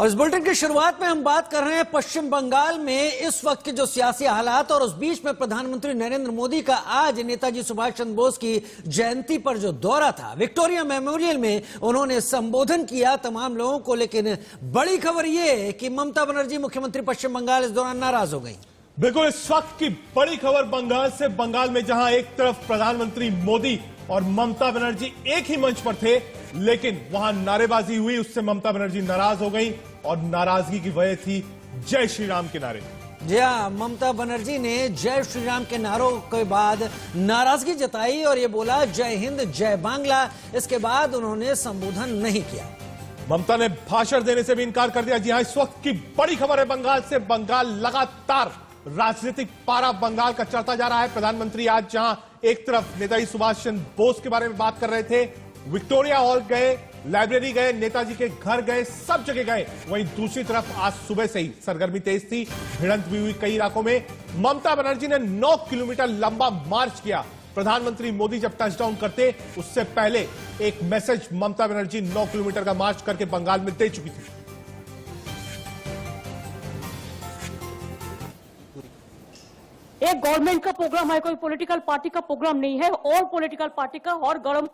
और इस बुलेटिन की शुरुआत में हम बात कर रहे हैं पश्चिम बंगाल में इस वक्त के जो सियासी हालात और उस बीच में प्रधानमंत्री नरेंद्र मोदी का आज नेताजी सुभाष चंद्र बोस की जयंती पर जो दौरा था, विक्टोरिया मेमोरियल में उन्होंने संबोधन किया तमाम लोगों को। लेकिन बड़ी खबर यह है कि ममता बनर्जी मुख्यमंत्री पश्चिम बंगाल इस दौरान नाराज हो गई। बिल्कुल, इस वक्त की बड़ी खबर बंगाल से। बंगाल में जहां एक तरफ प्रधानमंत्री मोदी और ममता बनर्जी एक ही मंच पर थे, लेकिन वहां नारेबाजी हुई, उससे ममता बनर्जी नाराज हो गई और नाराजगी की वजह थी जय श्री राम के नारे। जी हां, ममता बनर्जी ने जय श्री राम के नारों के बाद नाराजगी जताई और ये बोला जय हिंद जय बांग्ला। इसके बाद उन्होंने संबोधन नहीं किया। ममता ने भाषण देने से भी इनकार कर दिया। जी हां, इस वक्त की बड़ी खबर है बंगाल से। बंगाल लगातार राजनीतिक पारा बंगाल का चढ़ता जा रहा है। प्रधानमंत्री आज जहां एक तरफ नेताजी सुभाष चंद्र बोस के बारे में बात कर रहे थे, विक्टोरिया हॉल गए, लाइब्रेरी गए, नेताजी के घर गए, सब जगह गए, वहीं दूसरी तरफ आज सुबह से ही सरगर्मी तेज थी, भिड़ंत भी हुई कई इलाकों में। ममता बनर्जी ने 9 किलोमीटर लंबा मार्च किया। प्रधानमंत्री मोदी जब टचडाउन करते उससे पहले एक मैसेज ममता बनर्जी 9 किलोमीटर का मार्च करके बंगाल में दे चुकी थी। एक गवर्नमेंट का प्रोग्राम है, कोई पॉलिटिकल पार्टी का प्रोग्राम नहीं है, और पॉलिटिकल पार्टी का और गरम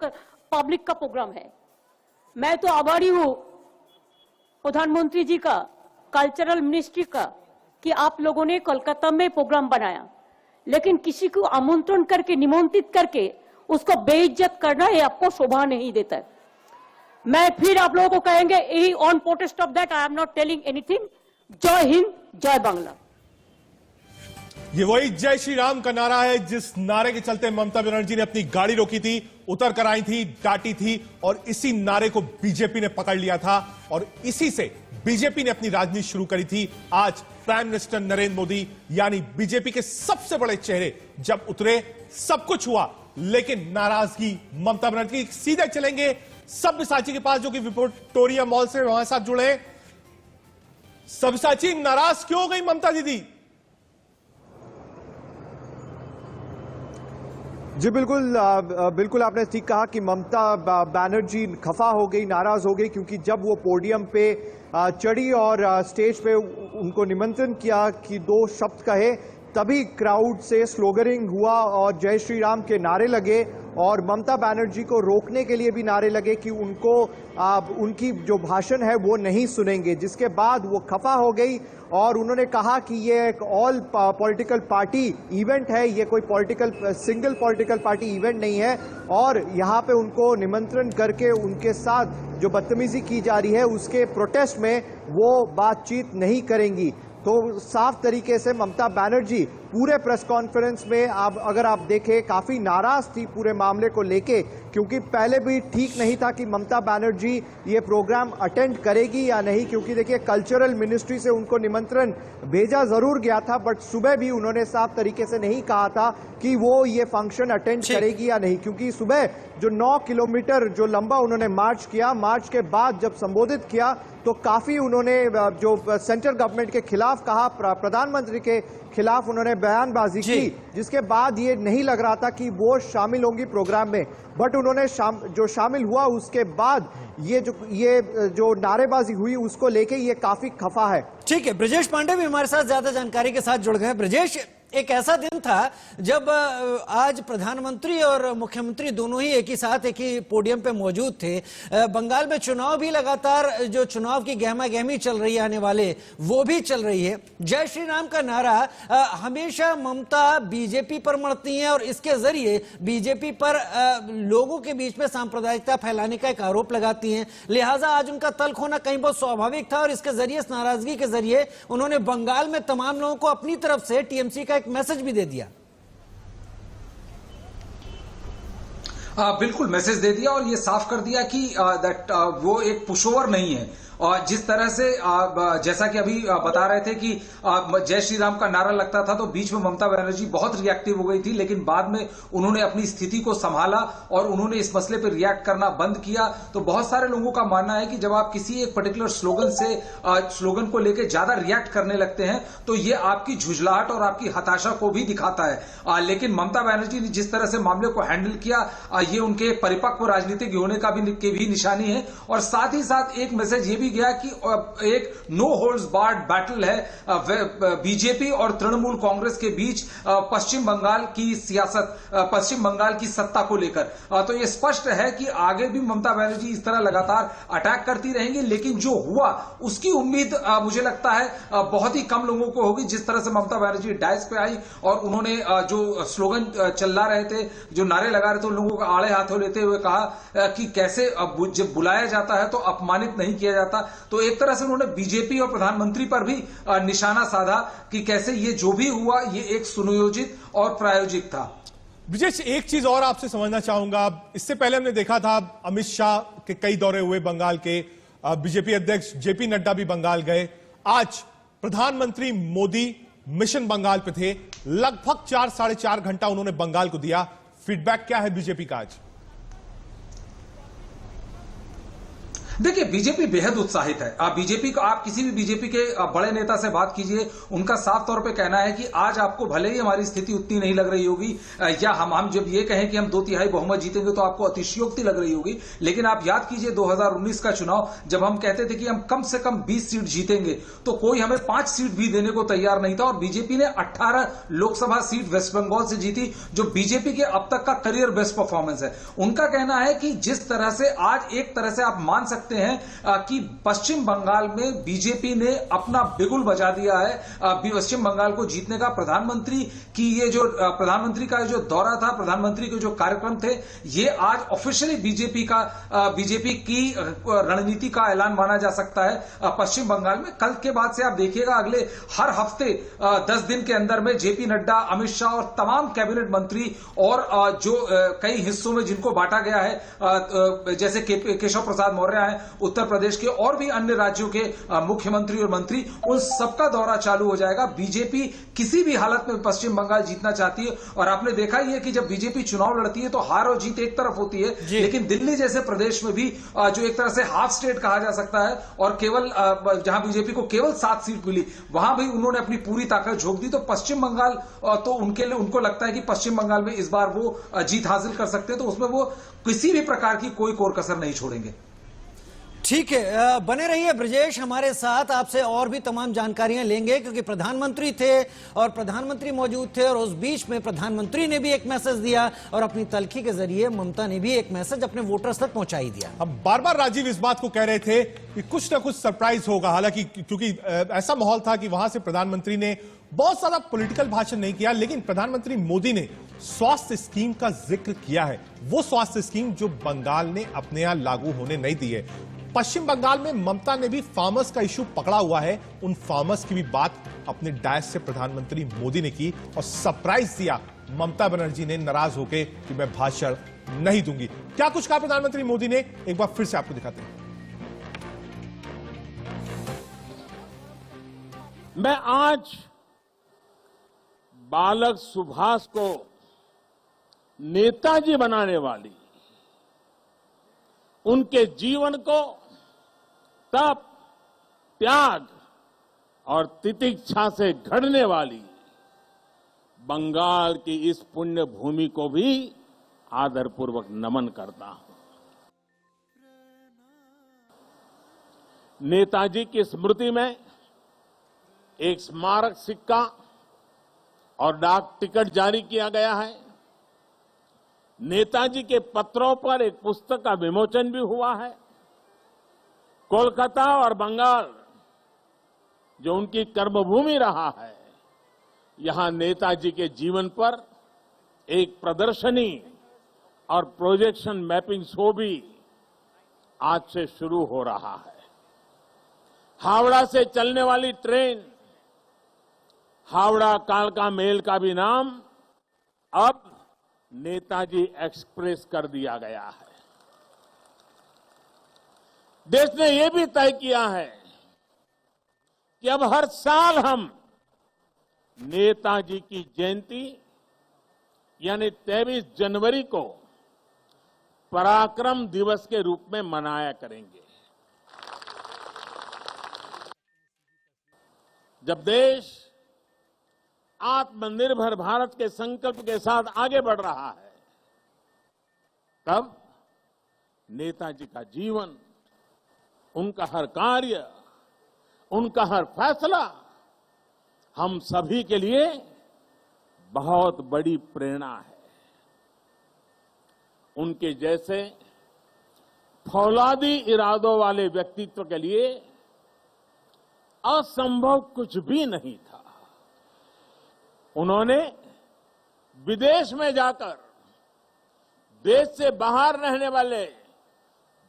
पब्लिक का प्रोग्राम है। मैं तो आभारी हूं प्रधानमंत्री जी का, कल्चरल मिनिस्ट्री का, कि आप लोगों ने कोलकाता में प्रोग्राम बनाया, लेकिन किसी को आमंत्रण करके, निमंत्रित करके उसको बेइज्जत करना ये आपको शोभा नहीं देता। मैं फिर आप लोगों को कहेंगे, on protest of that I am not telling anything. जय हिंद जय बांग्ला। ये वही जय श्री राम का नारा है जिस नारे के चलते ममता बनर्जी ने अपनी गाड़ी रोकी थी, उतर कर आई थी, डांटी थी, और इसी नारे को बीजेपी ने पकड़ लिया था और इसी से बीजेपी ने अपनी राजनीति शुरू करी थी। आज प्राइम मिनिस्टर नरेंद्र मोदी यानी बीजेपी के सबसे बड़े चेहरे जब उतरे, सब कुछ हुआ, लेकिन नाराजगी ममता बनर्जी। सीधे चलेंगे सब्यसाची के पास जो कि विक्टोरिया मॉल से वहां साथ जुड़े। सब्यसाची, नाराज क्यों हो गई ममता दीदी? जी बिल्कुल आपने ठीक कहा कि ममता बनर्जी खफा हो गई, नाराज हो गई, क्योंकि जब वो पोडियम पे चढ़ी और स्टेज पे उनको निमंत्रण किया कि 2 शब्द कहे, तभी क्राउड से स्लोगनिंग हुआ और जय श्री राम के नारे लगे और ममता बनर्जी को रोकने के लिए भी नारे लगे कि उनको उनकी जो भाषण है वो नहीं सुनेंगे, जिसके बाद वो खफा हो गई और उन्होंने कहा कि ये एक ऑल पॉलिटिकल पार्टी इवेंट है, ये कोई सिंगल पॉलिटिकल पार्टी इवेंट नहीं है, और यहाँ पे उनको निमंत्रण करके उनके साथ जो बदतमीजी की जा रही है उसके प्रोटेस्ट में वो बातचीत नहीं करेंगी। तो साफ तरीके से ममता बनर्जी पूरे प्रेस कॉन्फ्रेंस में अगर आप देखें काफी नाराज थी पूरे मामले को लेके, क्योंकि पहले भी ठीक नहीं था कि ममता बनर्जी ये प्रोग्राम अटेंड करेगी या नहीं, क्योंकि देखिए कल्चरल मिनिस्ट्री से उनको निमंत्रण भेजा जरूर गया था, बट सुबह भी उन्होंने साफ तरीके से नहीं कहा था कि वो ये फंक्शन अटेंड करेगी या नहीं, क्योंकि सुबह जो 9 किलोमीटर जो लंबा उन्होंने मार्च किया, मार्च के बाद जब संबोधित किया तो काफी उन्होंने जो सेंट्रल गवर्नमेंट के खिलाफ कहा, प्रधानमंत्री के खिलाफ उन्होंने बयानबाजी की, जिसके बाद ये नहीं लग रहा था कि वो शामिल होंगी प्रोग्राम में, बट उन्होंने जो शामिल हुआ उसके बाद ये जो नारेबाजी हुई उसको लेके ये काफी खफा है। ठीक है, ब्रजेश पांडे भी हमारे साथ ज्यादा जानकारी के साथ जुड़ गए। ब्रजेश, एक ऐसा दिन था जब आज प्रधानमंत्री और मुख्यमंत्री दोनों ही एक ही साथ एक ही पोडियम पे मौजूद थे। बंगाल में चुनाव भी लगातार, जो चुनाव की गहमा गहमी चल रही है आने वाले, वो भी चल रही है। जय श्री राम का नारा हमेशा ममता बीजेपी पर मढ़ती हैं और इसके जरिए बीजेपी पर लोगों के बीच में सांप्रदायिकता फैलाने का एक आरोप लगाती हैं। लिहाजा आज उनका तल्ख होना कहीं बहुत स्वाभाविक था और इसके जरिए, इस नाराजगी के जरिए उन्होंने बंगाल में तमाम लोगों को अपनी तरफ से टीएमसी का एक मैसेज भी दे दिया। बिल्कुल मैसेज दे दिया और ये साफ कर दिया कि वो एक पुशओवर नहीं है। और जिस तरह से जैसा कि अभी बता रहे थे कि जय श्री राम का नारा लगता था तो बीच में ममता बनर्जी बहुत रिएक्टिव हो गई थी, लेकिन बाद में उन्होंने अपनी स्थिति को संभाला और उन्होंने इस मसले पर रिएक्ट करना बंद किया। तो बहुत सारे लोगों का मानना है कि जब आप किसी एक पर्टिकुलर स्लोगन को लेकर ज्यादा रिएक्ट करने लगते हैं तो ये आपकी झुंझलाहट और आपकी हताशा को भी दिखाता है। लेकिन ममता बनर्जी ने जिस तरह से मामले को हैंडल किया, ये उनके परिपक्व राजनीतिक होने की भी निशानी है। और साथ ही साथ एक मैसेज ये भी गया कि एक नो होल्ड्स बार्ड बैटल है बीजेपी और तृणमूल कांग्रेस के बीच पश्चिम बंगाल की सियासत, पश्चिम बंगाल की सत्ता को लेकर। तो ये स्पष्ट है कि आगे भी ममता बनर्जी इस तरह लगातार अटैक करती रहेंगी, लेकिन जो हुआ उसकी उम्मीद मुझे लगता है बहुत ही कम लोगों को होगी। जिस तरह से ममता बनर्जी डायस पे आई और उन्होंने जो स्लोगन चिल्ला रहे थे, जो नारे लगा रहे थे, उन लोगों को आड़े हाथों लेते हुए कहा कि कैसे जब बुलाया जाता है तो अपमानित नहीं किया जाता। तो एक तरह से उन्होंने बीजेपी और प्रधानमंत्री पर भी निशाना साधा कि कैसे ये जो भी हुआ ये एक सुनियोजित और प्रायोजित था। ब्रिजेश, एक चीज और आपसे समझना चाहूंगा। इससे पहले हमने देखा था अमित शाह के कई दौरे हुए बंगाल के, बीजेपी अध्यक्ष जेपी नड्डा भी बंगाल गए। आज प्रधानमंत्री मोदी मिशन बंगाल पे थे, लगभग 4-4.5 घंटा उन्होंने बंगाल को दिया। फीडबैक क्या है बीजेपी का आज? देखिए, बीजेपी बेहद उत्साहित है। बीजेपी को आप किसी भी बीजेपी के बड़े नेता से बात कीजिए, उनका साफ तौर पे कहना है कि आज आपको भले ही हमारी स्थिति उतनी नहीं लग रही होगी, या हम जब ये कहें कि हम 2/3 बहुमत जीतेंगे तो आपको अतिशयोक्ति लग रही होगी, लेकिन आप याद कीजिए 2019 का चुनाव, जब हम कहते थे कि हम कम से कम 20 सीट जीतेंगे तो कोई हमें 5 सीट भी देने को तैयार नहीं था। और बीजेपी ने 18 लोकसभा सीट वेस्ट बंगाल से जीती, जो बीजेपी के अब तक का करियर बेस्ट परफॉर्मेंस है। उनका कहना है कि जिस तरह से आज एक तरह से आप मान सकते हैं कि पश्चिम बंगाल में बीजेपी ने अपना बिगुल बजा दिया है पश्चिम बंगाल को जीतने का। प्रधानमंत्री की ये जो प्रधानमंत्री का जो दौरा था, प्रधानमंत्री के जो कार्यक्रम थे, ये आज ऑफिशियली बीजेपी की रणनीति का ऐलान माना जा सकता है पश्चिम बंगाल में। कल के बाद से आप देखिएगा अगले हर हफ्ते 10 दिन के अंदर में जेपी नड्डा, अमित शाह और तमाम कैबिनेट मंत्री और जो कई हिस्सों में जिनको बांटा गया है, जैसे केशव प्रसाद मौर्य है उत्तर प्रदेश के, और भी अन्य राज्यों के मुख्यमंत्री और मंत्री, उन सबका दौरा चालू हो जाएगा। बीजेपी किसी भी हालत में पश्चिम बंगाल जीतना चाहती है। और आपने देखा ही है कि जब बीजेपी चुनाव लड़ती है तो हार और जीत एक तरफ होती है, लेकिन दिल्ली जैसे प्रदेश में भी जो एक तरह से हाफ स्टेट कहा जा सकता है, और केवल जहां बीजेपी को केवल 7 सीट मिली, वहां भी उन्होंने अपनी पूरी ताकत झोंक दी। तो पश्चिम बंगाल तो उनके लिए, उनको लगता है कि पश्चिम बंगाल में इस बार वो जीत हासिल कर सकते हैं, तो उसमें वो किसी भी प्रकार की कोई कोर कसर नहीं छोड़ेंगे। ठीक है, बने रहिए ब्रजेश हमारे साथ, आपसे और भी तमाम जानकारियां लेंगे, क्योंकि प्रधानमंत्री थे और प्रधानमंत्री मौजूद थे, और उस बीच में प्रधानमंत्री ने भी एक मैसेज दिया और अपनी तलखी के जरिए ममता ने भी एक मैसेज अपने वोटर्स तक पहुंचाई दिया। अब बार बार राजीव इस बात को कह रहे थे कि कुछ ना कुछ सरप्राइज होगा, हालांकि क्योंकि ऐसा माहौल था कि वहां से प्रधानमंत्री ने बहुत ज्यादा पॉलिटिकल भाषण नहीं किया, लेकिन प्रधानमंत्री मोदी ने स्वास्थ्य स्कीम का जिक्र किया है। वो स्वास्थ्य स्कीम जो बंगाल ने अपने यहां लागू होने नहीं दी है। पश्चिम बंगाल में ममता ने भी फार्मर्स का इशू पकड़ा हुआ है, उन फार्मर्स की भी बात अपने डायस से प्रधानमंत्री मोदी ने की और सरप्राइज दिया ममता बनर्जी ने नाराज होकर कि मैं भाषण नहीं दूंगी। क्या कुछ कहा प्रधानमंत्री मोदी ने, एक बार फिर से आपको दिखाते हैं। मैं आज बालक सुभाष को नेताजी बनाने वाली, उनके जीवन को तप, त्याग और तितिक्षा से घड़ने वाली बंगाल की इस पुण्य भूमि को भी आदरपूर्वक नमन करता हूं। नेताजी की स्मृति में एक स्मारक सिक्का और डाक टिकट जारी किया गया है। नेताजी के पत्रों पर एक पुस्तक का विमोचन भी हुआ है। कोलकाता और बंगाल, जो उनकी कर्मभूमि रहा है, यहां नेताजी के जीवन पर एक प्रदर्शनी और प्रोजेक्शन मैपिंग शो भी आज से शुरू हो रहा है। हावड़ा से चलने वाली ट्रेन हावड़ा कालका मेल का भी नाम अब नेताजी एक्सप्रेस कर दिया गया है। देश ने यह भी तय किया है कि अब हर साल हम नेताजी की जयंती यानी 23 जनवरी को पराक्रम दिवस के रूप में मनाया करेंगे। जब देश आत्मनिर्भर भारत के संकल्प के साथ आगे बढ़ रहा है, तब नेताजी का जीवन, उनका हर कार्य, उनका हर फैसला हम सभी के लिए बहुत बड़ी प्रेरणा है। उनके जैसे फौलादी इरादों वाले व्यक्तित्व के लिए असंभव कुछ भी नहीं था। उन्होंने विदेश में जाकर देश से बाहर रहने वाले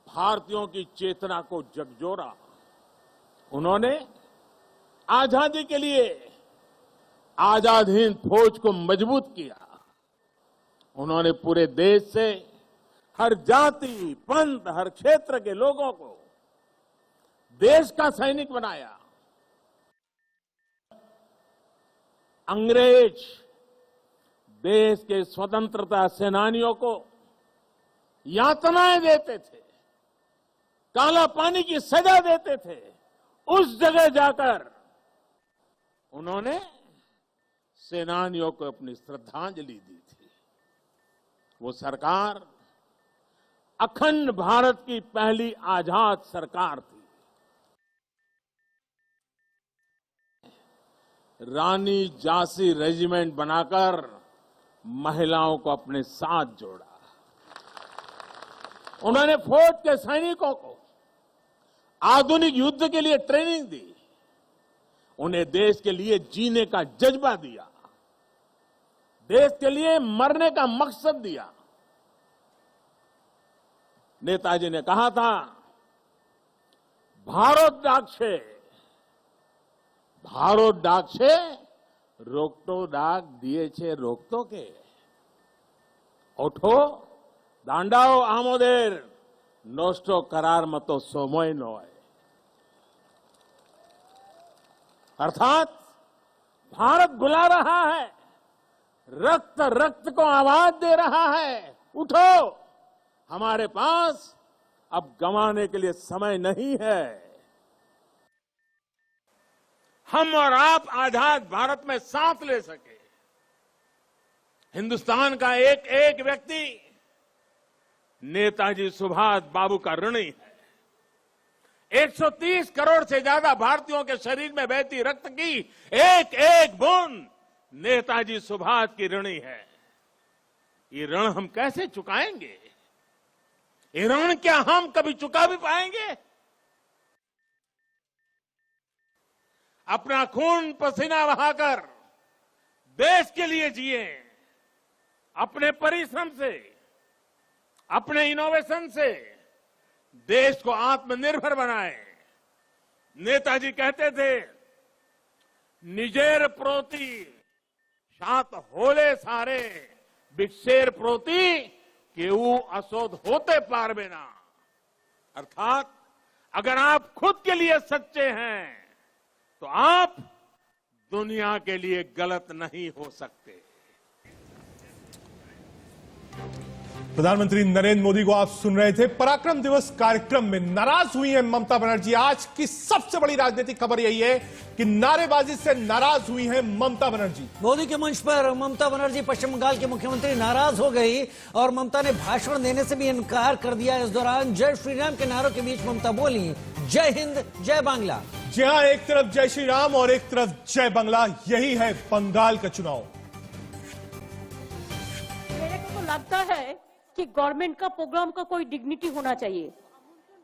भारतीयों की चेतना को झकझोरा। उन्होंने आजादी के लिए आजाद हिंद फौज को मजबूत किया। उन्होंने पूरे देश से हर जाति, पंथ, हर क्षेत्र के लोगों को देश का सैनिक बनाया। अंग्रेज देश के स्वतंत्रता सेनानियों को यातनाएं देते थे, काला पानी की सजा देते थे। उस जगह जाकर उन्होंने सेनानियों को अपनी श्रद्धांजलि दी थी। वो सरकार अखंड भारत की पहली आजाद सरकार थी। रानी झांसी रेजिमेंट बनाकर महिलाओं को अपने साथ जोड़ा। उन्होंने फौज के सैनिकों को आधुनिक युद्ध के लिए ट्रेनिंग दी। उन्हें देश के लिए जीने का जज्बा दिया, देश के लिए मरने का मकसद दिया। नेताजी ने कहा था, भारत डाक छे रोकतो डाक दिए छे रोकतो के। ओठो दांडाओ आमोदेर नोस्टो करार मतो सोमोय नोय। अर्थात भारत बुला रहा है, रक्त रक्त को आवाज दे रहा है, उठो, हमारे पास अब गंवाने के लिए समय नहीं है। हम और आप आजाद भारत में सांस ले सके। हिंदुस्तान का एक एक व्यक्ति नेताजी सुभाष बाबू का ऋणी है। 130 करोड़ से ज्यादा भारतीयों के शरीर में बहती रक्त की एक एक बूंद नेताजी सुभाष की ऋणी है। ये ऋण हम कैसे चुकाएंगे? ये ऋण क्या हम कभी चुका भी पाएंगे? अपना खून पसीना बहाकर देश के लिए जिए, अपने परिश्रम से, अपने इनोवेशन से देश को आत्मनिर्भर बनाए। नेताजी कहते थे, निजेर प्रोति सात होले सारे बिक्सेर प्रोति केऊ असोध होते पारबे ना। अर्थात अगर आप खुद के लिए सच्चे हैं तो आप दुनिया के लिए गलत नहीं हो सकते। प्रधानमंत्री नरेंद्र मोदी को आप सुन रहे थे। पराक्रम दिवस कार्यक्रम में नाराज हुई हैं ममता बनर्जी। आज की सबसे बड़ी राजनीतिक खबर यही है कि नारेबाजी से नाराज हुई हैं ममता बनर्जी। मोदी के मंच पर ममता बनर्जी पश्चिम बंगाल के मुख्यमंत्री नाराज हो गई और ममता ने भाषण देने से भी इनकार कर दिया। इस दौरान जय श्री राम के नारों के बीच ममता बोली, जय हिंद जय बांग्ला। जी हां, एक तरफ जय श्री राम और एक तरफ जय बांग्ला। यही है बंगाल का चुनाव। मेरे को तो लगता है कि गवर्नमेंट का प्रोग्राम का कोई डिग्निटी होना चाहिए।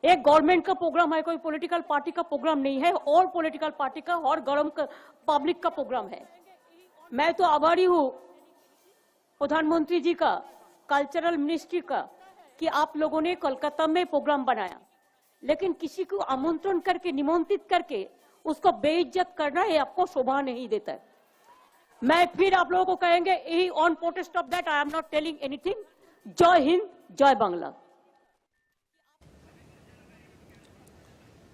एक गवर्नमेंट का प्रोग्राम है, कोई पॉलिटिकल पार्टी का प्रोग्राम नहीं है, और पॉलिटिकल पार्टी का और गरम पब्लिक का प्रोग्राम है। मैं तो आभारी हूँ प्रधानमंत्री जी का, कल्चरल मिनिस्ट्री का, कि आप लोगों ने कोलकाता में प्रोग्राम बनाया, लेकिन किसी को आमंत्रण करके, निमंत्रित करके उसको बेइज्जत करना है आपको शोभा नहीं देता है। मैं फिर आप लोगों को कहेंगे, on protest of that I am not telling anything. जय हिंद जय बांग्ला।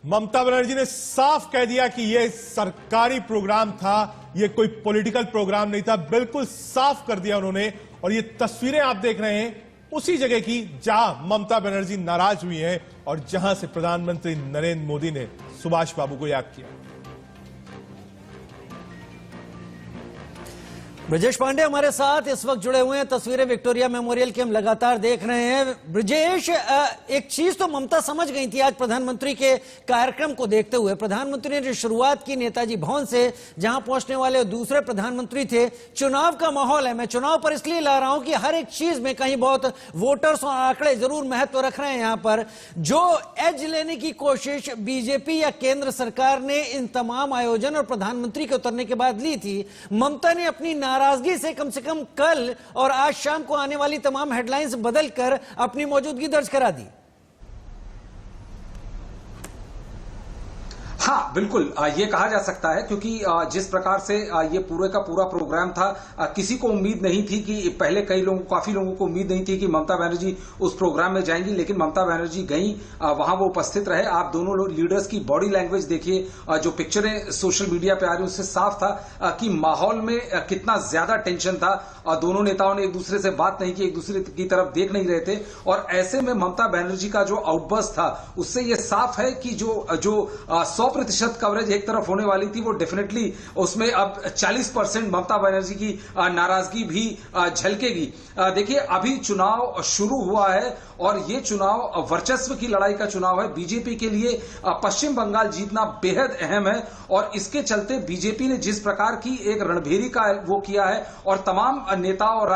ममता बनर्जी ने साफ कह दिया कि यह सरकारी प्रोग्राम था, यह कोई पॉलिटिकल प्रोग्राम नहीं था। बिल्कुल साफ कर दिया उन्होंने। और ये तस्वीरें आप देख रहे हैं उसी जगह की जहां ममता बनर्जी नाराज हुई हैं और जहां से प्रधानमंत्री नरेंद्र मोदी ने सुभाष बाबू को याद किया। ब्रजेश पांडे हमारे साथ इस वक्त जुड़े हुए हैं। तस्वीरें विक्टोरिया मेमोरियल की हम लगातार देख रहे हैं। ब्रजेश, एक चीज तो ममता समझ गई थी आज प्रधानमंत्री के कार्यक्रम को देखते हुए। प्रधानमंत्री ने जो शुरुआत की नेताजी भवन से, जहां पहुंचने वाले दूसरे प्रधानमंत्री थे, चुनाव का माहौल है। मैं चुनाव पर इसलिए ला रहा हूं कि हर एक चीज में कहीं बहुत वोटर्स और आंकड़े जरूर महत्व रख रहे हैं। यहां पर जो एज लेने की कोशिश बीजेपी या केंद्र सरकार ने इन तमाम आयोजन और प्रधानमंत्री के उतरने के बाद ली थी, ममता ने अपनी नाराजगी से कम कल और आज शाम को आने वाली तमाम हेडलाइंस बदलकर अपनी मौजूदगी दर्ज करा दी। हाँ, बिल्कुल ये कहा जा सकता है, क्योंकि जिस प्रकार से ये पूरे का पूरा प्रोग्राम था, किसी को उम्मीद नहीं थी कि पहले काफी लोगों को उम्मीद नहीं थी कि ममता बनर्जी उस प्रोग्राम में जाएंगी, लेकिन ममता बनर्जी गई, वहां वो उपस्थित रहे। आप दोनों लीडर्स की बॉडी लैंग्वेज देखिए, जो पिक्चरें सोशल मीडिया पे आ रही उससे साफ था कि माहौल में कितना ज्यादा टेंशन था। दोनों नेताओं ने एक दूसरे से बात नहीं की, एक दूसरे की तरफ देख नहीं रहे थे, और ऐसे में ममता बनर्जी का जो आउटबर्स्ट था उससे ये साफ है कि जो 100% कवरेज एक तरफ होने वाली थी, वो डेफिनेटली उसमें अब 40% ममता बनर्जी की नाराजगी भी झलकेगी। देखिए, अभी चुनाव शुरू हुआ है और ये चुनाव वर्चस्व की लड़ाई का चुनाव है। बीजेपी के लिए पश्चिम बंगाल जीतना बेहद अहम है, और इसके चलते बीजेपी ने जिस प्रकार की एक रणभेरी का वो किया है और तमाम नेता और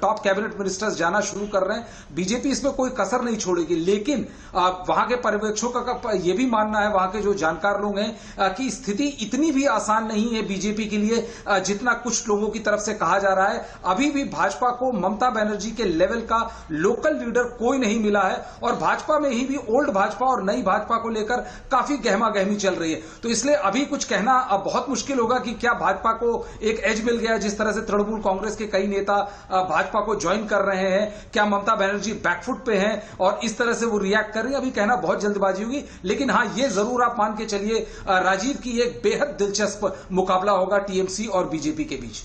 टॉप कैबिनेट मिनिस्टर्स जाना शुरू कर रहे हैं, बीजेपी इसमें कोई कसर नहीं छोड़ेगी। लेकिन वहां के पर्यवेक्षकों का यह भी मानना है, वहां के जो जानकार लोग हैं, कि स्थिति इतनी भी आसान नहीं है बीजेपी के लिए जितना कुछ लोगों की तरफ से कहा जा रहा है। अभी भी भाजपा को ममता बनर्जी के लेवल का लोकल लीडर कोई नहीं मिला है, और भाजपा में ही भी ओल्ड भाजपा और नई भाजपा को लेकर काफी गहमा गहमी चल रही है। तो इसलिए अभी कुछ कहना अब बहुत मुश्किल होगा कि क्या भाजपा को एक एज मिल गया, जिस तरह से तृणमूल कांग्रेस के कई नेता भाजपा को ज्वाइन कर रहे हैं, क्या ममता बनर्जी बैकफुट पे हैं और इस तरह से वो रिएक्ट कर रही है, अभी कहना बहुत जल्दबाजी होगी। लेकिन हां, ये जरूर आप मान के चलिए, राजीव, की एक बेहद दिलचस्प मुकाबला होगा टीएमसी और बीजेपी के बीच।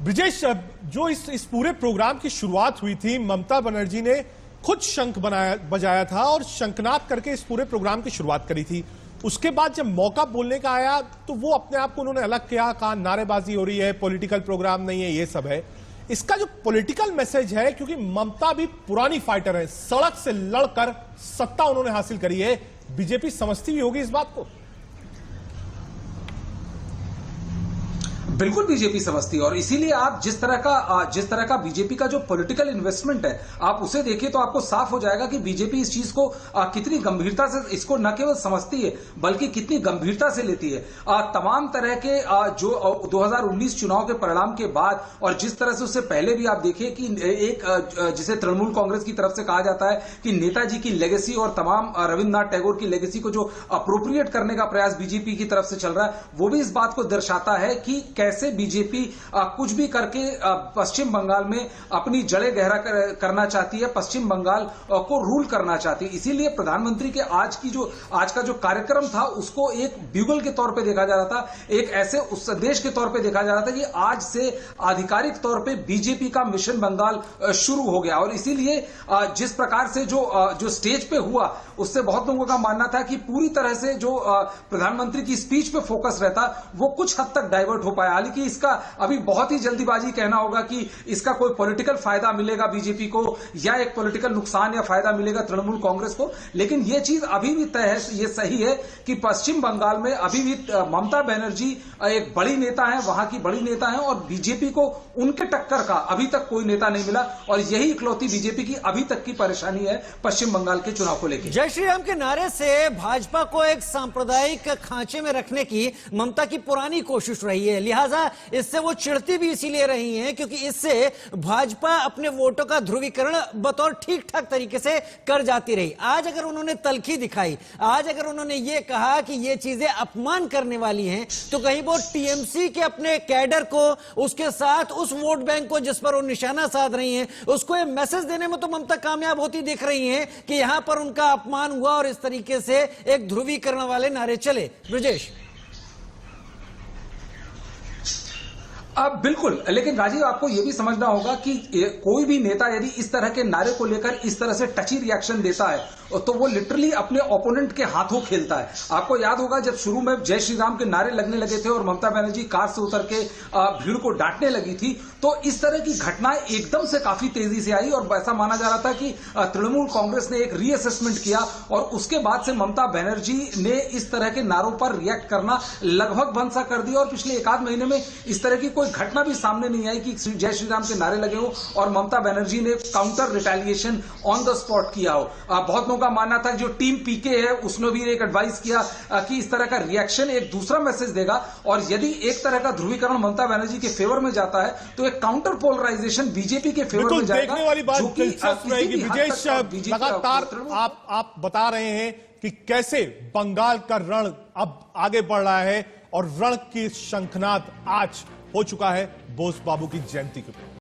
ब्रजेश, जो इस पूरे प्रोग्राम की शुरुआत हुई थी, ममता बनर्जी ने खुद शंख बजाया था और शंखनाद करके इस पूरे प्रोग्राम की शुरुआत करी थी। उसके बाद जब मौका बोलने का आया तो वो अपने आप को उन्होंने अलग किया, कहा नारेबाजी हो रही है, पॉलिटिकल प्रोग्राम नहीं है, ये सब है। इसका जो पॉलिटिकल मैसेज है, क्योंकि ममता भी पुरानी फाइटर है, सड़क से लड़कर सत्ता उन्होंने हासिल करी है, बीजेपी समझती भी होगी इस बात को। बिल्कुल बीजेपी समझती है, और इसीलिए आप जिस तरह का बीजेपी का जो पॉलिटिकल इन्वेस्टमेंट है, आप उसे देखिए तो आपको साफ हो जाएगा कि बीजेपी इस चीज को कितनी गंभीरता से इसको न केवल समझती है बल्कि कितनी गंभीरता से लेती है। तमाम तरह के जो 2019 चुनाव के परिणाम के बाद और जिस तरह से उससे पहले भी आप देखिए कि एक जिसे तृणमूल कांग्रेस की तरफ से कहा जाता है कि नेताजी की लेगेसी और तमाम रविन्द्रनाथ टैगोर की लेगेसी को जो अप्रोप्रिएट करने का प्रयास बीजेपी की तरफ से चल रहा है, वो भी इस बात को दर्शाता है कि कैसे बीजेपी कुछ भी करके पश्चिम बंगाल में अपनी जड़ें गहरा करना चाहती है, पश्चिम बंगाल को रूल करना चाहती है। इसीलिए प्रधानमंत्री के आज का जो कार्यक्रम था उसको एक ब्यूगल के तौर पे देखा जा रहा था, एक ऐसे उस संदेश के तौर पे देखा जा रहा था कि आज से आधिकारिक तौर पे बीजेपी का मिशन बंगाल शुरू हो गया। और इसीलिए जिस प्रकार से जो स्टेज पे हुआ, उससे बहुत लोगों का मानना था कि पूरी तरह से जो प्रधानमंत्री की स्पीच पे फोकस रहता वो कुछ हद तक डाइवर्ट हो पाया। हालांकि इसका अभी बहुत ही जल्दीबाजी कहना होगा कि इसका कोई पॉलिटिकल फायदा मिलेगा बीजेपी को या एक पॉलिटिकल नुकसान या फायदा मिलेगा तृणमूल कांग्रेस को, लेकिन यह चीज अभी भी तय है, ये सही है कि पश्चिम बंगाल में अभी भी ममता बनर्जी एक बड़ी नेता है, वहां की बड़ी नेता है, और बीजेपी को उनके टक्कर का अभी तक कोई नेता नहीं मिला, और यही इकलौती बीजेपी की अभी तक की परेशानी है पश्चिम बंगाल के चुनाव को लेकर। जय श्री राम के नारे से भाजपा को एक सांप्रदायिक खांचे में रखने की ममता की पुरानी कोशिश रही है, लिहाजा इससे वो चिढ़ती भी इसीलिए रही हैं क्योंकि इससे भाजपा अपने वोटों का ध्रुवीकरण बतौर ठीक ठाक तरीके से कर जाती रही। आज अगर उन्होंने तलखी दिखाई, आज अगर उन्होंने ये कहा कि ये चीजें अपमान करने वाली हैं, तो कहीं वो टीएमसी के अपने कैडर को, उसके साथ उस वोट बैंक को जिस पर वो निशाना साध रही हैं, उसको ये मैसेज देने में तो ममता कामयाब होती दिख रही हैं कि यहां पर उनका अपमान हुआ और इस तरीके से एक ध्रुवीकरण वाले नारे चले। ब्रजेश, बिल्कुल, लेकिन राजीव आपको यह भी समझना होगा कि कोई भी नेता यदि इस तरह के नारे को लेकर इस तरह से टची रिएक्शन देता है तो वो लिटरली अपने ओपोनेंट के हाथों खेलता है। आपको याद होगा जब शुरू में जय श्री राम के नारे लगने लगे थे और ममता बनर्जी कार से उतर के भीड़ को डांटने लगी थी, तो इस तरह की घटनाएं एकदम से काफी तेजी से आई और ऐसा माना जा रहा था कि तृणमूल कांग्रेस ने एक रीअसेसमेंट किया और उसके बाद से ममता बनर्जी ने इस तरह के नारों पर रिएक्ट करना लगभग बंद सा कर दिया और पिछले एक आध महीने में इस तरह की कोई घटना भी सामने नहीं आई कि जय श्री राम के नारे लगे हो और ममता बनर्जी ने counter retaliation on the spot किया हो। बहुत लोगों का मानना था जो टीम पीके है उसने भी एक एडवाइस किया कि इस तरह का रिएक्शन एक दूसरा मैसेज देगा और यदि एक तरह का ध्रुवीकरण ममता बनर्जी के फेवर में जाता है तो एक काउंटर पोलराइजेशन बीजेपी के फेवर में जाएगा। देखने वाली बात जो कि दिलचस्प रहेगी। ब्रिजेश, लगातार आप बता रहे हैं कि कैसे बंगाल का रण अब आगे बढ़ रहा है और रण की शंखनाद आज हो चुका है बोस बाबू की जयंती के